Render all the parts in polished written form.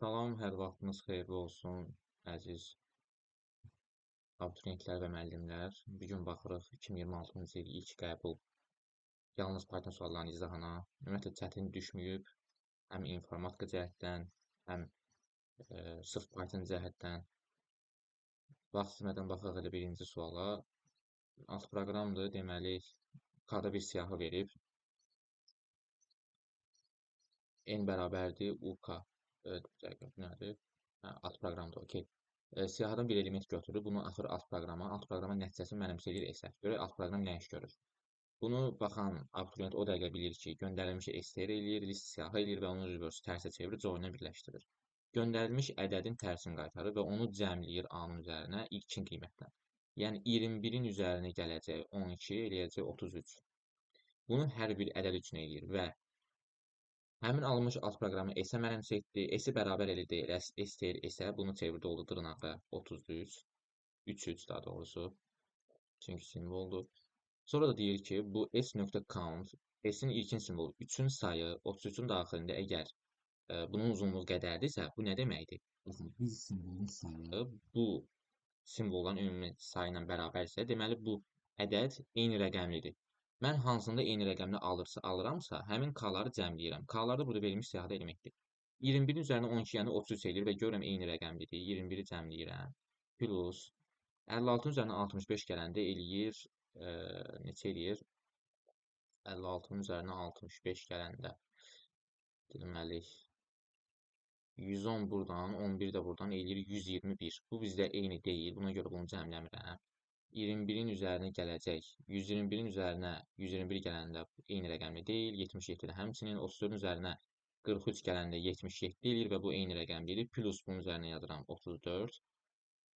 Salam, hər vaxtınız xeyirli olsun, əziz abituriyentlər və müəllimlər. Bu gün baxırıq 2026-cı il ilk qəbul yalnız Python suallarının izahına. Ümumiyyətlə çətin düşməyib, həm informatika cəhətdən, həm sırf Python cəhətdən. Vaxt itirmədən baxaq elə birinci suala. Alt proqramdır, deməli, kada bir siyahı verib. N bərabərdir UK. Bu nədir? Alt proqramdır, okey. Siyahıdan bir element götürür, bunu atır alt proqrama. Alt proqrama nəticəsini mənimsəyir S-ə. Görək alt proqram nə iş görür. Bunu baxan abituriyent o dəqiqə bilir ki, göndərilmiş STR eləyir, list siyahı eləyir və onun reverse tərsə çevirir, join-a birləşdirir. Göndərilmiş ədədin tərsini qaytarır və onu cəmləyir A-nın üzərinə ilkin qiymətlə. Yəni 21-in üzərinə gələcək 12, eləyəcək 33. Bunu hər bir ədəd üçün eləyir və həmin alınmış alt proqramı S-ə mənimsə etdi. S-i bərabər elədi STR S-ə. Bunu çevirdi oldu dırnaqda 33. 3 daha doğrusu. Çünki simvoldur. Sonra da deyir ki, bu s.count S-in ilkin simvolu 3-ün sayı 33-ün daxilində əgər bunun uzunluğu qədərdirsə, bu nə deməkdir? Məsələn, bir simvolun sayı bu simvolların ümumi sayı ilə bərabərsə, deməli bu ədəd eyni rəqəmlidir. Mən hansında eyni rəqəmli alıramsa, həmin k-ları cəmləyirəm. K-lar da burada verilmiş siyahıda elementdir. 21-in üzərinə 12, yəni 33 eləyir və görürəm eyni rəqəmlidir. 21-i cəmləyirəm. Plus 56-nın üzərinə 65 gələndə eləyir, neçə eləyir? 56-nın üzərinə 65 gələndə deməli 110 buradan, 11 də buradan eləyir 121. Bu bizdə eyni deyil. Buna görə bunu cəmləmirəm. 21-in üzərinə gələcək. 121-in üzərinə 121 gələndə eyni rəqəmli deyil. 77 də həmçinin 34-ün üzərinə 43 gələndə 77 eləyir və bu eyni rəqəmlidir. Plus bunun üzərinə yazıram 34.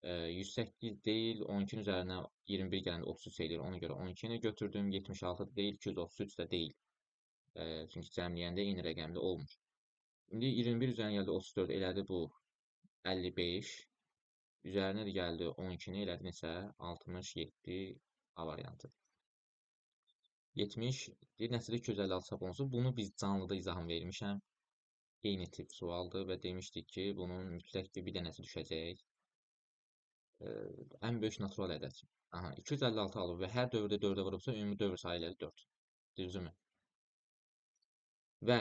108 deyil. 12-nin üzərinə 21 gələndə 33 eləyir. Ona görə 12-ni götürdüm. 76 deyil. 233 də deyil. Çünki cəmləyəndə eyni rəqəmli olmur. İndi 21 üzərinə gəldi 34 elədi bu 55. Üzərinə də gəldi 12-ni elədi neçə? 67 A variantı. 70 deyir, nəticədə 256 çap olunsun. Bunu biz canlıda izahını vermişəm. Eyni tip sualdır və demişdik ki, bunun mütləq bir dənəsi düşəcək. Ən böyük natural ədəd. Aha, 256 alıb və hər dövrdə 4-ə vurubsa, ümumi dövr sayıları 4. Düzdürmü? Və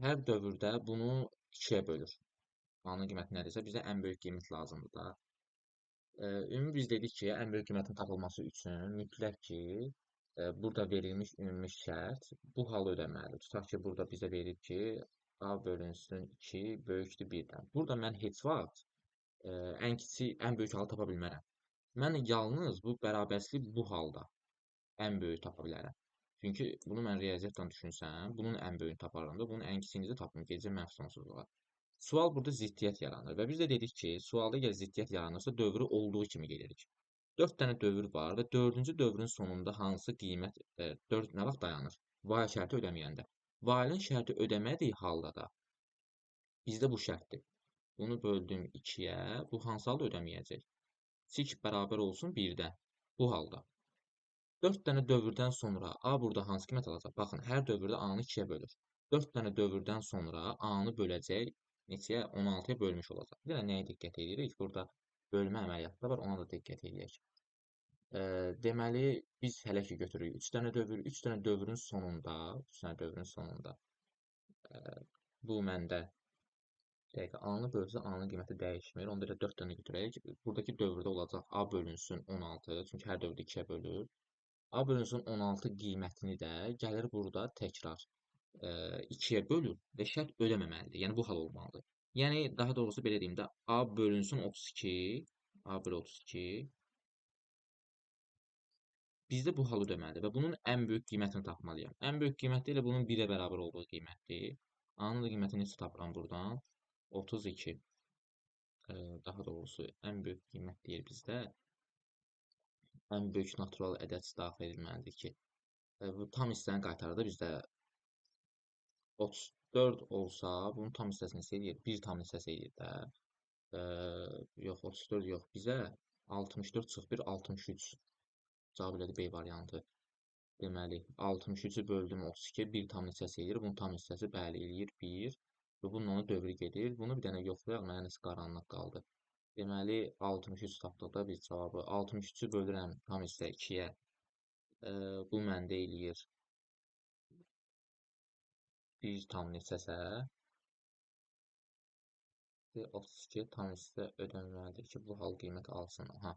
hər dövrdə bunu 2-yə bölür. A-nın qiyməti nədirsə, bizə ən böyük qiymət lazımdır da. Ümumi biz dedik ki, ən böyük qiymətin tapılması üçün mütləq ki, burada verilmiş ümumi şərt bu halı ödəməlidir. Tutaq ki, burada bizə verir ki, A bölünsün 2 böyükdür 1-dən. Burada mən heç vaxt ən böyük halı tapa bilmərəm. Mən yalnız bu bərabərsizlik bu halda ən böyük tapa bilərəm. Çünki bunu mən riyaziyyatla düşünsəm, bunun ən böyüyünü taparam da, bunun ən kiçiyini də tapım, gedəcəm mənfi sonsuzluğa. Sual burada ziddiyyət yaranır və biz də dedik ki, sualda əgər ziddiyyət yaranırsa, dövrü olduğu kimi gedirik. 4 dənə dövr var və 4-cü dövrün sonunda hansı qiymət 4 nə vaxt dayanır? While şərti ödəməyəndə. While-in şərti ödəmədiyi halda da bizdə bu şərtdir. Bunu böldüm 2-yə, bu hansı halda ödəməyəcək? Sik bərabər olsun 1-də. Bu halda. 4 dənə dövrdən sonra A burada hansı qiymət alacaq? Baxın, hər dövrdə A-nı 2-yə bölür. 4 dənə dövrdən sonra A-nı böləcək neçəyə? 16-ya bölmüş olacaq. Bir də nəyə diqqət edirik? Burada bölmə əməliyyatı da var, ona da diqqət edək. Deməli, biz hələ ki götürürük 3 dənə dövr, 3 dənə dövrün sonunda, 3 dənə dövrün sonunda bu məndə dəqiqə A-nı bölsə A-nın qiyməti dəyişmir. Onda da 4 dənə götürək. Buradakı dövrdə olacaq A bölünsün 16, çünki hər dövrdə 2-yə bölür. A bölünsün 16 qiymətini də gəlir burada təkrar 2-yə bölür və şərt ödəməməlidir. Yəni bu hal olmalıdır. Yəni daha doğrusu belə deyim də A bölünsün 32, A bölü 32 bizdə bu halı ödəməlidir və bunun ən böyük qiymətini tapmalıyam. Ən böyük qiymət elə bunun 1-ə bərabər olduğu qiymətdir. A-nın da qiymətini necə tapıram buradan? 32. Daha doğrusu ən böyük qiymət deyir bizdə. Ən böyük natural ədəd daxil edilməlidir ki, bu tam hissəni qaytarır da bizdə 34 olsa, bunun tam hissəsini neçə eləyir? 1 tam hissəsi eləyir də. Yox, 34 yox. Bizə 64 çıx 1, 63. Cavab elədi B variantı. Deməli, 63-ü böldüm 32-yə 1 tam hissəsi eləyir. Bunun tam hissəsi bəli eləyir 1. Və bununla da dövr gedir. Bunu bir dənə yoxlayaq, mənə nəsə qaranlıq qaldı. Deməli, 63 tapdıq da biz cavabı. 63-ü bölürəm tam hissə 2-yə. Bu məndə eləyir 1 tam neçəsə, 32 tam hissə ödənilməlidir ki, bu hal qiymət alsın. Aha,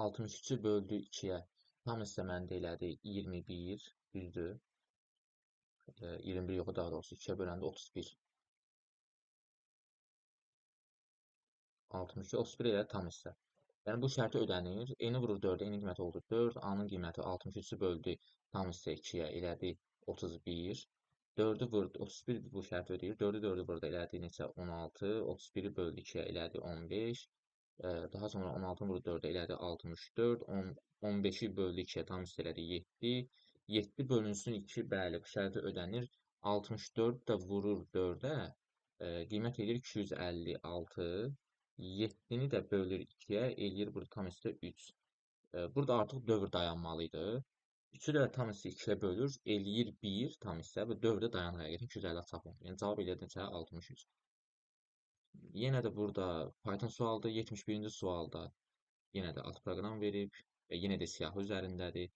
63-ü böldü 2-yə. Tam hissə məndə elədi 21, düzdür. 21 yox, daha doğrusu 2-yə böləndə 31. 62, 31 elə tam hissə. Yəni bu şərti ödənir. Eni vurur 4-ə, enin qiyməti oldu 4. A-nın qiyməti 63-ü böldü tam hissə 2-yə elədi 31. 4-ü vurdu 31 bu şərti ödəyir. 4-ü 4-ü vurdu elədi neçə 16. 31-i böldü 2-yə elədi 15. Daha sonra 16-nı vurdu 4-ə elədi 64. 15-i böldü 2-yə tam hissə elədi 7. 7 bölünsün 2, bəli, bu şərti ödənir. 64 də vurur 4-ə. Qiymət edir 256. 7-ni də bölür 2-yə, eləyir burada tam hissə 3. Burada artıq dövr dayanmalıydı. 3-ü də tam hissə 2-yə bölür, eləyir 1 tam hissə və dövr də dayanır həqiqətən 250 çap olunur. Yəni cavab eləyir neçə? 63. Yenə də burada Python sualdır. 71-ci sualda yenə də alt proqram verib və yenə də siyahı üzərindədir.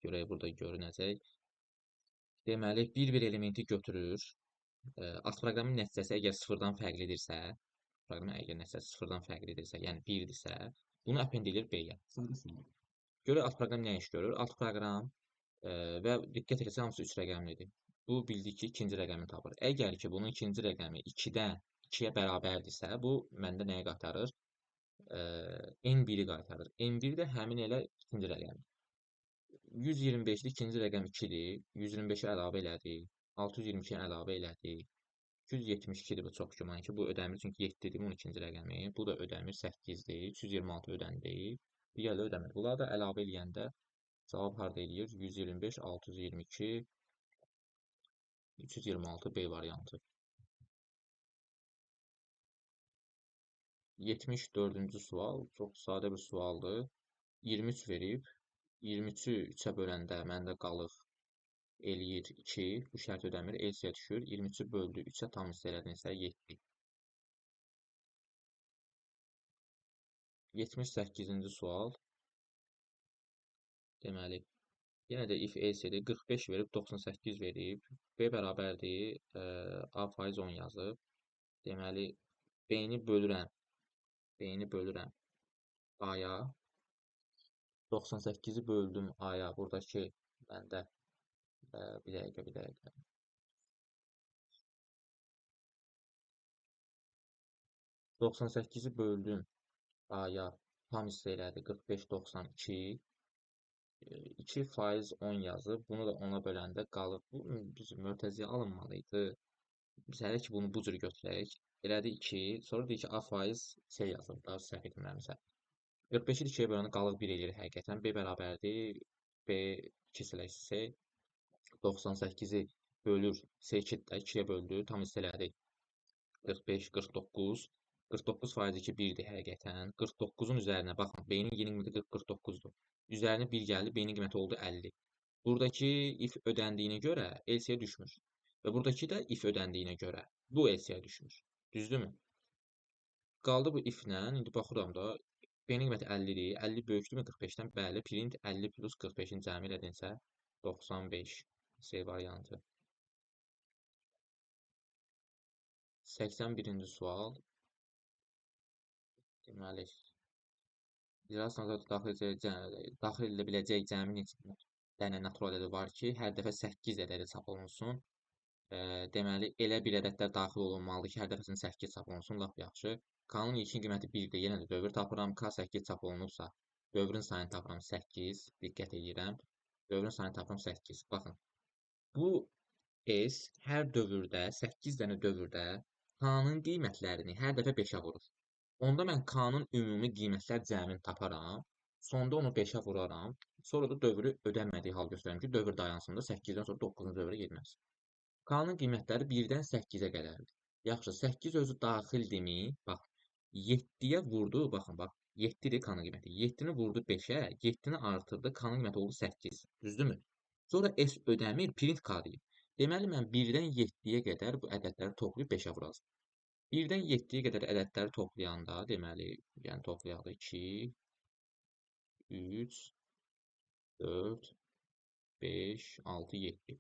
Görək burada görünəcək. Deməli, bir elementi götürür. Alt proqramın nəticəsi əgər sıfırdan fərqlidirsə, proqramın əgər nəticəsi sıfırdan fərqlidirsə, yəni 1-dirsə, bunu append edir B-yə. Görək alt proqram nə iş görür? Alt proqram və diqqət etsək hamısı 3 rəqəmlidir. Bu bildik ki, ikinci rəqəmi tapır. Əgər ki, bunun ikinci rəqəmi 2-yə bərabərdirsə, bu məndə nəyə qaytarır? N1-i qaytarır. N1 də həmin elə ikinci rəqəm. 125-də ikinci rəqəm 2-dir. 125-i əlavə elədik. 622-yi əlavə elədik. 272-dir bu çox güman ki, bu ödəmir çünki 7-dir bunun ikinci rəqəmi. Bu da ödəmir 8-dir. 326 ödəndi. Digər də ödəmir. Bunları da əlavə eləyəndə cavab harda eləyir? 125, 622, 326 B variantı. 74-cü sual çox sadə bir sualdır. 23 verib. 23-ü 3-ə böləndə məndə qalıq eləyir 2. Bu şərt ödəmir. LC düşür. 23-ü böldü 3-ə tam hissə elədinsə 7. 78-ci sual. Deməli, yenə də if LC'dir. 45 verib 98 verib. B bərabərdir. A faiz 10 yazıb. Deməli, B-ni bölürəm. B-ni bölürəm A-ya. 98-i böldüm A-ya. Buradakı məndə bir dəqiqə. 98-i böldüm A-ya. Tam hissə elədi 45, 92. 2% 10 yazıb. Bunu da 10-a böləndə qalır. Bu bizim mötərizəyə alınmalıydı. Biz hələ ki bunu bu cür götürək. Elədi 2. Sonra deyir ki, A faiz C yazılıb. Daha səhv etmirəmsə. 45-i 2-yə böləndə qalıq 1 eləyir həqiqətən. B bərabərdir. B 2 C. 98-i bölür. C2 də 2-yə böldü. Tam hissə elədi. 45, 49. 49 faiz 2 1-dir həqiqətən. 49-un üzərinə baxın. B-nin yeni qiyməti 49-dur. Üzərinə 1 gəldi. B-nin qiyməti oldu 50. Buradakı if ödəndiyinə görə LC-yə düşmür. Və buradakı da if ödəndiyinə görə bu LC-yə düşmür. Düzdürmü? Qaldı bu if-lə. İndi baxıram da B-nin qiyməti 50-dir. 50 böyükdürmü 45-dən? Bəli. Print 50 plus 45-in cəmi elədinsə 95. C variantı. 81-ci sual. Deməli, icra sınaqda daxil edilə biləcək cəmi neçə dənə natural ədəd var ki, hər dəfə 8 ədədi çap olunsun. Deməli, elə bir ədədlər daxil olunmalıdır ki, hər dəfəsində 8 çap olunsun, lap yaxşı. K-nın ilkin qiyməti 1-dir, yenə də dövr tapıram. K 8 çap olunubsa, dövrün sayını tapıram 8. Diqqət edirəm. Dövrün sayını tapıram 8. Baxın, bu S hər dövrdə, 8 dənə dövrdə K-nın qiymətlərini hər dəfə 5-ə vurur. Onda mən K-nın ümumi qiymətlər cəmini taparam. Sonda onu 5-ə vuraram. Sonra da dövrü ödənmədiyi hal göstərirəm ki, dövr dayansın da 8-dən sonra 9-cu dövrə getməz. K-nın qiymətləri 1-dən 8-ə qədərdir. Yaxşı, 8 özü daxildimi? Bax, 7-yə vurdu. Baxın, bax, 7-dir K-nın qiyməti. 7-ni vurdu 5-ə, 7-ni artırdı, K-nın qiyməti oldu 8. Düzdürmü? Sonra S ödəmir, print K deyir. Deməli, mən 1-dən 7-yə qədər bu ədədləri toplayıb 5-ə vuracağam. 1-dən 7-yə qədər ədədləri toplayanda, deməli, yəni toplayaq da 2, 3, 4, 5, 6, 7.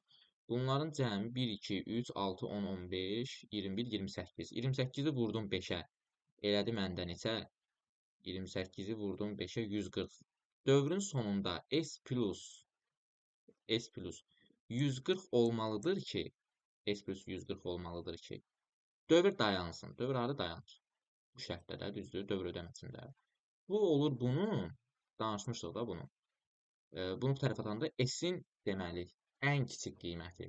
Bunların cəmi 1, 2, 3, 6, 10, 15, 21, 28. 28-i vurdum 5-ə. Elədi məndə neçə? 28-i vurdum 5-ə 140. Dövrün sonunda S plus 140 olmalıdır ki, S plus 140 olmalıdır ki, dövr dayansın. Dövr harda dayanır? Bu şərtdə də düzdür, dövr ödəməsində. Bu olur bunun, danışmışdıq da bunu. Bunu bu tərəfə atanda S-in deməli ən kiçik qiyməti.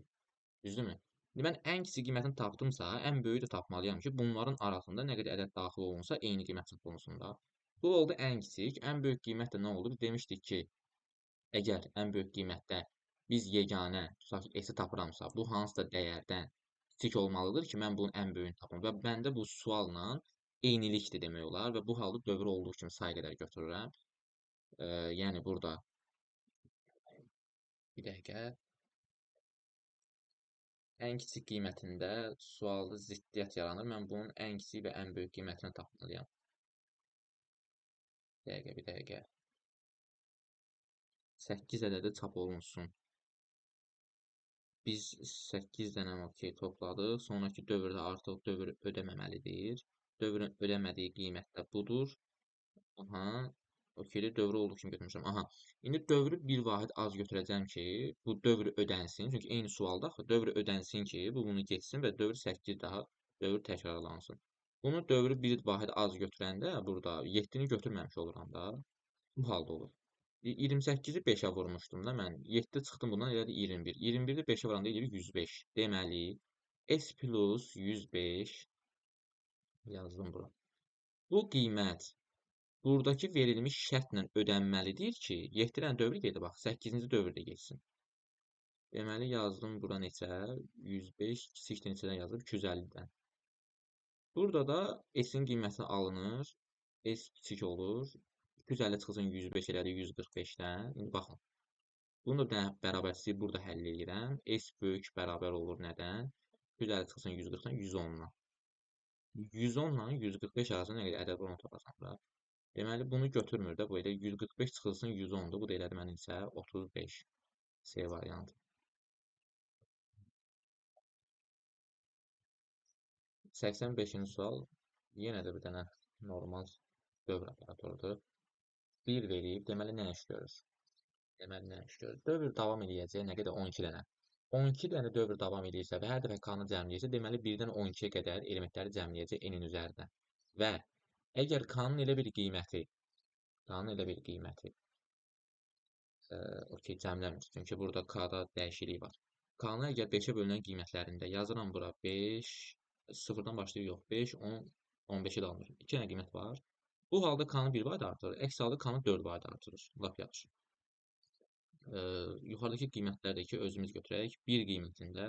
Düzdürmü? İndi mən ən kiçik qiymətini tapdımsa, ən böyüyü də tapmalıyam ki, bunların arasında nə qədər ədəd daxil olunsa eyni qiymət çıxılsın da. Bu oldu ən kiçik. Ən böyük qiymət də nə oldu? Biz demişdik ki, əgər ən böyük qiymətdə biz yeganə, tutaq ki, S-i tapıramsa, bu hansısa dəyərdən kiçik olmalıdır ki, mən bunun ən böyüyünü tapım. Və məndə bu sualla eynilikdir demək olar və bu halda dövr olduğu kimi say qədər götürürəm. Yəni burada bir dəqiqə ən kiçik qiymətində sualda ziddiyyət yaranır. Mən bunun ən kiçik və ən böyük qiymətini tapmalıyam. Bir dəqiqə. 8 ədədi çap olunsun. Biz 8 dənə okey topladıq. Sonraki dövrdə artıq dövr ödəməməlidir. Dövrün ödəmədiyi qiymət də budur. Aha. Okeydə dövrü olduğu kimi götürmüşəm. Aha. İndi dövrü bir vahid az götürəcəm ki, bu dövr ödənsin. Çünki eyni sualda axı dövr ödənsin ki, bu bunu geçsin və dövr 8 daha dövr təkrarlansın. Bunu dövrü bir vahid az götürəndə burada 7-ni götürməmiş oluram da. Bu halda olur. 28-i 5-ə vurmuşdum da mən. 7 çıxdım bundan elədi 21. 21-i 5-ə vuranda eləyir 105. Deməli, S plus 105 yazdım bura. Bu qiymət buradakı verilmiş şərtlə ödənməlidir ki, 7 dənə dövr gedir, bax, 8-ci dövr də geçsin. Deməli, yazdım bura neçə? 105, kiçik neçədən yazdım? 250-dən. Burada da S-in qiyməti alınır. S kiçik olur. 250 çıxılsın 105 elədi 145-dən. İndi baxın. Bunu da bərabərçiliyi burada həll edirəm. S böyük bərabər olur nədən? 250 çıxılsın 140-dan 110-dan. 110-la 145 arasında nə qədər ədəd onu tapacam da. Deməli, bunu götürmür də bu elə 145 çıxılsın 110-dur. Bu da elədi mənim isə 35. C variantı. 85-ci sual yenə də bir dənə normal dövr operatorudur. 1 verib, deməli nə iş görür? Deməli nə iş görür? Dövr davam eləyəcək, nə qədər? 12 dənə. 12 dənə dövr davam edirsə və hər dəfə k-nı cəmləyirsə, deməli 1-dən 12-yə qədər elementləri cəmləyəcək n-in üzərinə. Və əgər k-nın elə bir qiyməti, okey, cəmləmir. Çünki burada k-da dəyişiklik var. K-nı əgər 5-ə bölünən qiymətlərində yazıram bura 5, 0-dan başlayır, yox, 5, 10, 15-i də almır. 2 dənə qiymət var. Bu halda k-nı 1 vahid artırır, əks halda k-nı 4 vahid artırır. Lap yaxşı. Yuxarıdakı qiymətlərdəki özümüz götürək. 1 qiymətində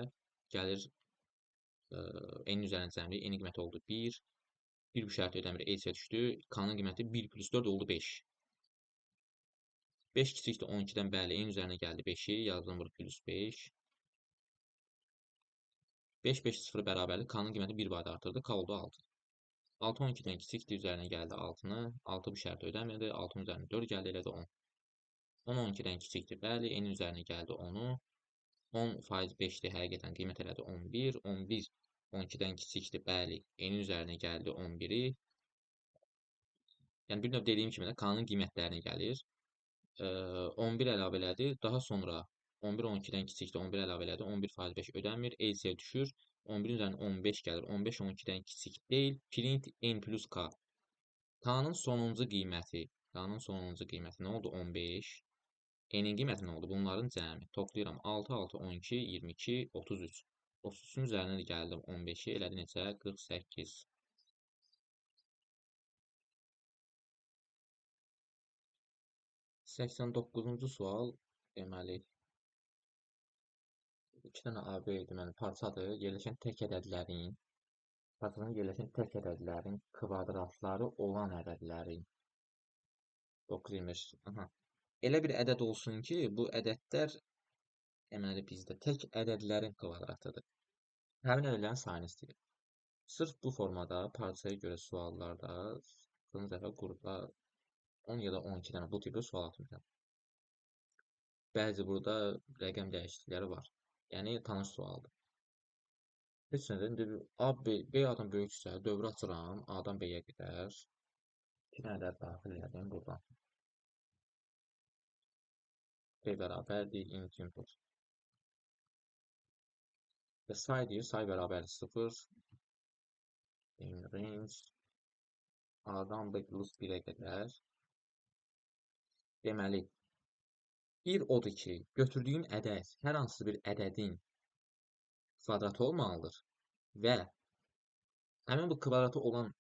gəlir n üzərinə cəmlik, n qiyməti oldu 1. 1 bu şərti ödəmir, e-yə düşdü. K-nın qiyməti 1 plus 4 oldu 5. 5 kiçikdir 12-dən, bəli, n üzərinə gəldi 5-i, yazdım burada plus 5. 5, 5, 0 bərabərlik, k-nın qiyməti 1 vahid artırdı, k oldu 6. 6, 12-dən kiçikdir, üzərinə gəldi 6-nı. 6 bu şərti ödəmədi, 6-nın üzərinə 4 gəldi, elədi 10. 10, 12-dən kiçikdir, bəli, n üzərinə gəldi 10-u. 10% 5-dir, həqiqətən qiymət elədi 11. 11, 12-dən kiçikdir, bəli, n üzərinə gəldi 11-i. Yəni, bir növ dediyim kimi də k-nın qiymətlərini gəlir. 11 əlavə elədi. Daha sonra 11 12-dən kiçikdir. 11 əlavə elədi. 11%5 ödənmir. EC düşür. 11-in üzərinə 15 gəlir. 15 12-dən kiçik deyil. Print n plus k. K-nın sonuncu qiyməti. K-nın sonuncu qiyməti nə oldu? 15. N-in qiyməti nə oldu? Bunların cəmi. Toplayıram. 6, 6, 12, 22, 33. 33-ün üzərinə də gəldim. 15-i elədi neçə? 48. 89-cu sual, deməli, 2 dənə AB deməli parçadır. Yerləşən tək ədədlərin kvadratları olan ədədlərin 9, 25. Aha. Elə bir ədəd olsun ki, bu ədədlər Deməli bizdə tək ədədlərin kvadratıdır. Həmin ədədlərin sayını istəyir. Sırf bu formada parçaya görə suallarda son dəfə qrupa 10 ya da 12 dənə bu tipdə sual atmışam. Bəzi burada rəqəm dəyişiklikləri var. Yəni tanış sualdır. Heç nədən indi A, B A-dan böyüksə dövrü açıram, A-dan B-yə qədər. 2 dənə ədəd daxil edim buradan. B bərabərdir int input. Və say deyir, say bərabərdir 0. In range A-dan B plus 1-ə qədər. Deməli, bir odur ki, götürdüyüm ədəd hər hansı bir ədədin kvadratı olmalıdır və həmin bu kvadratı olan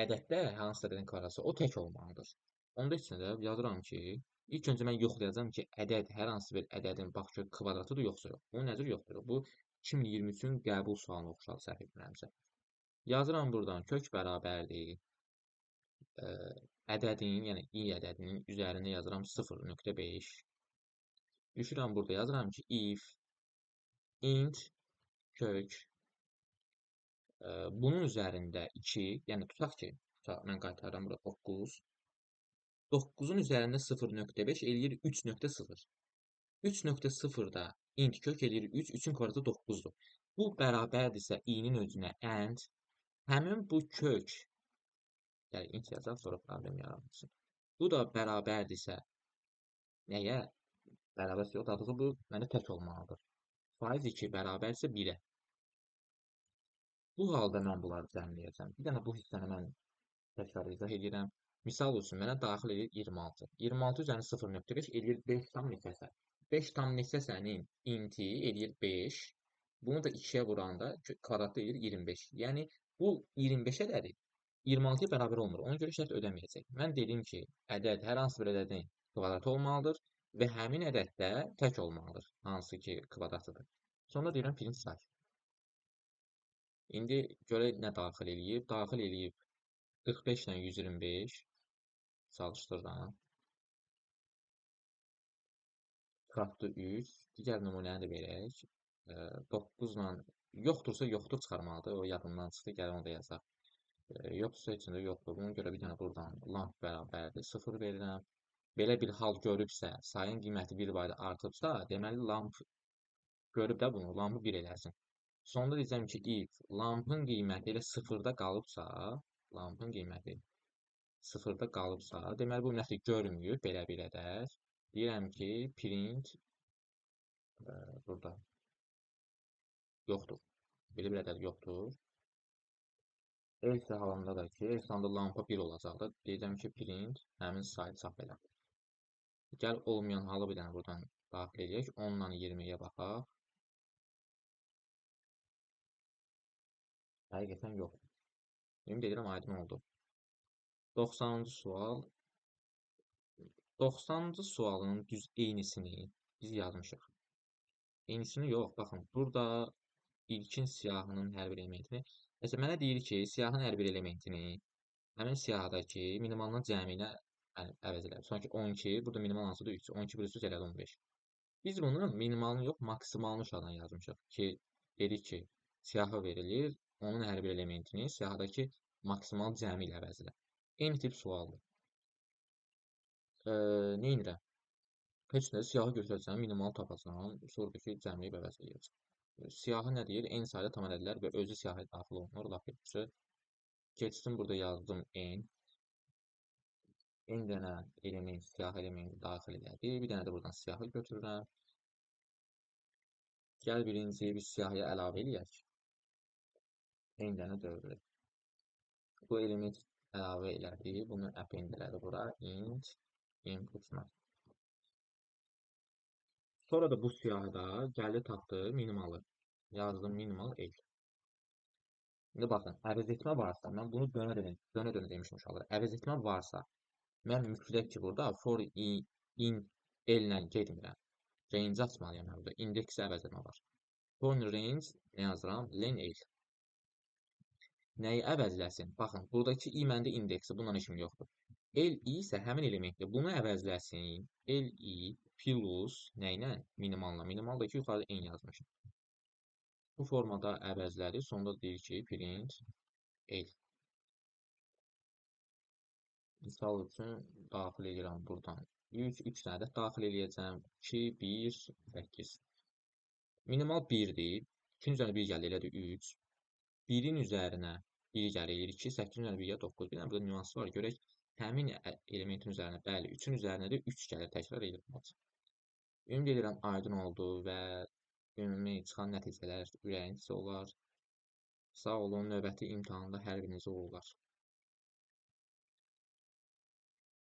ədəddə hansı ədədin kvadratı o tək olmalıdır. Onda üçün də yazıram ki, ilk öncə mən yoxlayacağam ki, ədəd hər hansı bir ədədin bax ki, kvadratıdır yoxsa yox. Bu nəzər yoxdur. Bu 2023-ün qəbul sualına oxşar səhv etmirəmsə. Yazıram buradan kök bərabərdir. Ədədin, yəni i ədədinin üzərində yazıram 0.5. Düşürəm burada yazıram ki, if int kök bunun üzərində 2, yəni tutaq ki, mən qaytarıram burada 9. 9-un üzərində 0.5 eləyir 3.0. 3.0-da int kök eləyir 3, 3-ün kvadratı 9-dur. Bu bərabərdirsə i-nin özünə and, həmin bu kök, yəni int yazaq, sonra problem yaranmasın. Bu da bərabərdirsə, nəyə? Bərabərsə yox, daha doğrusu bu mənə tək olmalıdır. Faiz 2 bərabərsə 1-ə. Bu halda mən bunları cəmləyəcəm. Bir dənə bu hissəni mən təkrar izah edirəm. Misal üçün mənə daxil edir 26. 26 üzərinə 0.5 eləyir 5 tam neçəsə. 5 tam neçəsənin inti eləyir 5. Bunu da 2-yə vuranda kvadratda eləyir 25. Yəni bu 25 ədədi 26-ya bərabər olmur. Ona görə şərt ödəməyəcək. Mən dedim ki, ədəd hər hansı bir ədədin kvadratı olmalıdır və həmin ədəddə tək olmalıdır. Hansı ki, kvadratıdır. Sonra deyirəm print say. İndi görək nə daxil eləyib. Daxil eləyib 45 ilə 125 çalışdırıram. Çıxartdı 3. Digər nümunəni də verək. 9 ilə yoxdursa yoxdur çıxarmalıdır. O yadımdan çıxdı. Gəl onu da yazaq. Yoxdursa içində yoxdur. Buna görə bir dənə buradan lamp bərabərdir. 0 verirəm. Belə bir hal görübsə, sayın qiyməti 1 bayda artıbsa, deməli lamp görüb də bunu, lampı 1 eləsin. Sonda deyəcəm ki, if lampın qiyməti elə 0-da qalıbsa, lampın qiyməti 0-da qalıbsa, deməli bu ümumiyyətlə görməyib belə bir ədəd. Deyirəm ki, print burada yoxdur. Belə bir ədəd yoxdur. Else halında da ki, ekranda lampa 1 olacaqdır. Deyəcəm ki, print həmin sayı çap elə. Gəl olmayan halı bir dənə buradan daxil edək. 10 ilə 20-yə baxaq. Həqiqətən yox. Ümid edirəm aydın oldu. 90-cı sual. 90-cı sualın düz eynisini biz yazmışıq. Eynisini yox, baxın. Burada ilkin siyahının hər bir elementini. Məsələn, mənə deyir ki, siyahın hər bir elementini həmin siyahıdakı minimalının cəmi ilə əvəz edər. Sonraki 12, burada minimal hansıdır? 3. 12 bölü 3 elədi 15. Biz bunun minimalını yox, maksimalını aşağıdan yazmışıq ki, dedik ki, siyahı verilir, onun hər bir elementini siyahıdakı maksimal cəmi ilə əvəz edər. Eyni tip sualdır. Nə edirəm? Heç nə, siyahı götürəcəm, minimal tapacağam, sonradakı cəmləyib əvəz edəcəm. Siyahı nə deyir? N sayda tam ədədlər və özü siyahıya daxil olunur. Lap yaxşı. Keçdim, burada yazdım N. N dənə element, siyahı elementi daxil elədi. Bir dənə də buradan siyahı götürürəm. Gəl birinciyi bir siyahıya əlavə eləyək. N dənə dövrü. Bu element əlavə elədi. Bunu append elədi bura. Int input map. Sonra da bu siyahıda gəldi tapdı minimalı. Yazdım minimal el. İndi baxın, əvəz etmə varsa, mən bunu dönə demişim uşaqlar. Əvəz etmə varsa, mən mütləq ki, burada for in l-lə getmirəm. Range açmalıyam burada. İndeksi əvəz etmə var. For range nə yazıram? Len l. Nəyi əvəzləsin? Baxın, buradakı i məndə indeksi, bundan işim yoxdur. L-i isə həmin elementdir. Bunu əvəzləsin. L-i plus nə ilə? Minimalla. Minimal da ki, yuxarıda n yazmışıq. Bu formada əvəzlədi. Sonda deyir ki, print L. Misal üçün daxil edirəm buradan. 3 dənə də daxil eləyəcəm. 2, 1, 8. Minimal 1-dir. 2-nin üzərinə 1 gəldi, elədir 3. 1-in üzərinə 1 gəlir 2, 8-in üzərinə 1 gəlir 9. Bir dənə burada nüans var. Görək həmin elementin üzərinə, bəli, 3-ün üzərinə də 3 gəlir. Təkrar edirəm. Ümid edirəm aydın oldu və ümumi çıxan nəticələr ürəyinizcə olar. Sağ olun, növbəti imtahanda hər birinizə uğurlar.